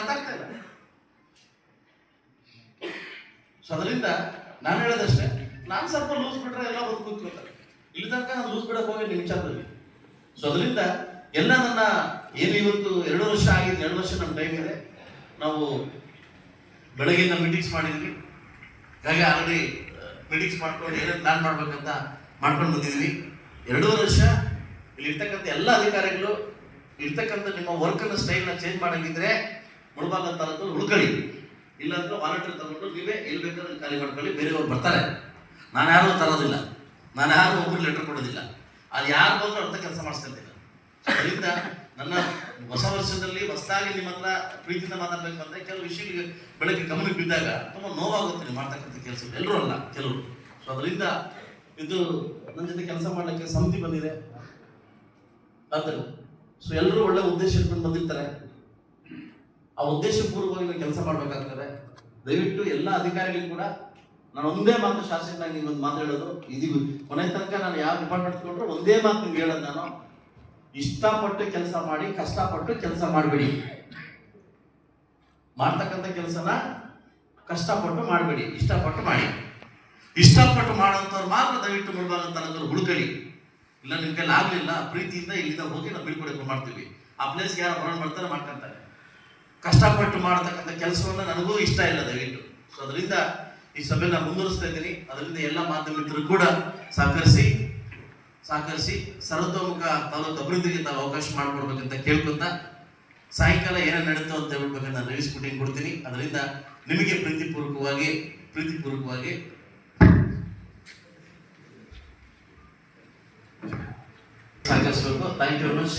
ಅರ್ಥ ಆಗ್ತಾ ಇಲ್ಲ. ಸೊ ಅದರಿಂದ ನಾನು ಹೇಳೋದಷ್ಟೇ, ನಾನು ಸ್ವಲ್ಪ ಲೂಸ್ ಬಿಟ್ರೆ ಎಲ್ಲ ಬಂದು ಕೂತ್ಕೊಳ್ತಾರೆ. ಇಲ್ಲಿ ತನಕ ನಾನು ಲೂಸ್ ಬಿಡಕ್ಕೆ ಹೋಗಿ ನಿಮ್ಮ ವಿಚಾರದಲ್ಲಿ. ಸೊ ಅದರಿಂದ ಎಲ್ಲ ನನ್ನ ಏನು ಇವತ್ತು 2 ವರ್ಷ ಆಗಿದೆ, 2 ವರ್ಷ ನಮ್ಮ ಟೈಮ್ ಇದೆ. ನಾವು ಬೆಳಗ್ಗೆಯಿಂದ ಮೀಟಿಂಗ್ಸ್ ಮಾಡಿದ್ವಿ. ಹಾಗಾಗಿ ಆಲ್ರೆಡಿ ಮೀಟಿಂಗ್ಸ್ ಮಾಡ್ಕೊಂಡು ಏನೇನು ಪ್ಲಾನ್ ಮಾಡ್ಬೇಕಂತ ಮಾಡ್ಕೊಂಡು ಬಂದಿದ್ವಿ. 2 ವರ್ಷ ಇಲ್ಲಿ ಇರ್ತಕ್ಕಂಥ ಎಲ್ಲ ಅಧಿಕಾರಿಗಳು ಇರ್ತಕ್ಕಂಥ ನಿಮ್ಮ ವರ್ಕನ್ನ ಸ್ಟೈಲ್ನ ಚೇಂಜ್ ಮಾಡಂಗಿದ್ರೆ ಮುಳಬಾಗ ತಾಲೂಕು ಉಳ್ಕೊಳ್ಳಿ, ಇಲ್ಲಾಂದ್ರೆ ವಾಲಂಟಿಯರ್ ತಗೊಂಡು ನೀವೇ ಎಲ್ಲಿ ಬೇಕಾದ್ರೆ ಖಾಲಿ ಮಾಡ್ಕೊಳ್ಳಿ. ಬೇರೆಯವ್ರು ಬರ್ತಾರೆ, ನಾನು ಯಾರು ತರೋದಿಲ್ಲ, ನಾನು ಯಾರು ಒಬ್ಬರು ಲೆಟರ್ ಕೊಡೋದಿಲ್ಲ. ಅದು ಯಾರು ಬಂದರೂ ಅರ್ಥ ಕೆಲಸ ಮಾಡಿಸ್ತಿರ್ತೀನಿ. ಅದರಿಂದ ನನ್ನ ಹೊಸ ವರ್ಷದಲ್ಲಿ ಹೊಸದಾಗಿ ನಿಮ್ಮ ಹತ್ರ ಪ್ರೀತಿಯಿಂದ ಮಾತಾಡ್ಬೇಕಂದ್ರೆ ಕೆಲವು ವಿಷಯಗಳಿಗೆ ಬೆಳಗ್ಗೆ ಗಮನಕ್ಕೆ ಬಿದ್ದಾಗ ತುಂಬ ನೋವಾಗುತ್ತೆ ನೀವು ಮಾಡ್ತಕ್ಕಂಥ ಕೆಲಸ. ಎಲ್ಲರೂ ಅಲ್ಲ, ಕೆಲವರು. ಸೊ ಅದರಿಂದ ಇದು ನನ್ನ ಜೊತೆ ಕೆಲಸ ಮಾಡಲಿಕ್ಕೆ ಸಮಿತಿ ಬಂದಿದೆ ಅದು. ಸೊ ಎಲ್ಲರೂ ಒಳ್ಳೆ ಉದ್ದೇಶ ಇಟ್ಕೊಂಡು ಬಂದಿರ್ತಾರೆ. ಆ ಉದ್ದೇಶಪೂರ್ವವಾಗಿ ನೀವು ಕೆಲಸ ಮಾಡಬೇಕಾಗ್ತದೆ. ದಯವಿಟ್ಟು ಎಲ್ಲ ಅಧಿಕಾರಿಗಳು ಕೂಡ ನಾನು ಒಂದೇ ಮಾತು ಶಾಸಕನಾಗಿ ನಿಮ್ಮೊಂದು ಮಾತು ಹೇಳೋದು, ಇದು ಕೊನೆ ತನಕ ನಾನು ಯಾವ ಡಿಪಾರ್ಟ್ಮೆಂಟ್ ತಗೊಂಡ್ರೆ ಒಂದೇ ಮಾತು ನಿಮ್ಗೆ ಹೇಳೋದು, ನಾನು ಇಷ್ಟಪಟ್ಟು ಕೆಲಸ ಮಾಡಿ, ಕಷ್ಟಪಟ್ಟು ಕೆಲಸ ಮಾಡಬೇಡಿ. ಮಾಡ್ತಕ್ಕಂಥ ಕೆಲಸನ ಕಷ್ಟಪಟ್ಟು ಮಾಡಬೇಡಿ, ಇಷ್ಟಪಟ್ಟು ಮಾಡಿ. ಇಷ್ಟಪಟ್ಟು ಮಾಡೋಂಥವ್ರು ಮಾತ್ರ ದಯವಿಟ್ಟು ಮುಳಬಾಗಂತವ್ರು ಹುಡುಕಡಿ. ಇಲ್ಲ ನಿಮ್ಮ ಕೈಲಿ ಆಗಲಿಲ್ಲ, ಪ್ರೀತಿಯಿಂದ ಇಲ್ಲಿಂದ ಹೋಗಿ ನಾವು ಬೀಳ್ಕೊಡಕ್ಕೆ ಮಾಡ್ತೀವಿ. ಆ ಪ್ಲೇಸ್ಗೆ ಯಾರು ಹೊರಗೆ ಮಾಡ್ತಾರೆ ಮಾಡ್ಕೊಂತಾರೆ. ಕಷ್ಟಪಟ್ಟು ಮಾಡತಕ್ಕಂಥ ಕೆಲಸವನ್ನು ನನಗೂ ಇಷ್ಟ ಇಲ್ಲ ದಯವಿಟ್ಟು. ಸೊ ಅದರಿಂದ ಈ ಸಭೆನ ಮುಂದುವರಿಸ್ತಾ ಇದ್ದೀನಿ. ಅದರಿಂದ ಎಲ್ಲ ಮಾಧ್ಯಮಿಕರು ಕೂಡ ಸಹಕರಿಸಿ ಸರ್ವತೋಮುಖ ತಾಲೂಕು ಅಭಿವೃದ್ಧಿಗೆ ತಾವು ಅವಕಾಶ ಮಾಡಿಕೊಡ್ಬೇಕಂತ ಕೇಳ್ಕೊಂತ, ಸಾಯಂಕಾಲ ಏನೇನು ನಡೀತೋ ಅಂತ ಹೇಳ್ಬೇಕಂತ ನಾನು ರಿಲೀಸ್ ಮೀಟಿಂಗ್ ಕೊಡ್ತೀನಿ. ಅದರಿಂದ ನಿಮಗೆ ಪ್ರೀತಿಪೂರ್ವಕವಾಗಿ ಸಹಕರಿಸಬೇಕು. Thank you very much.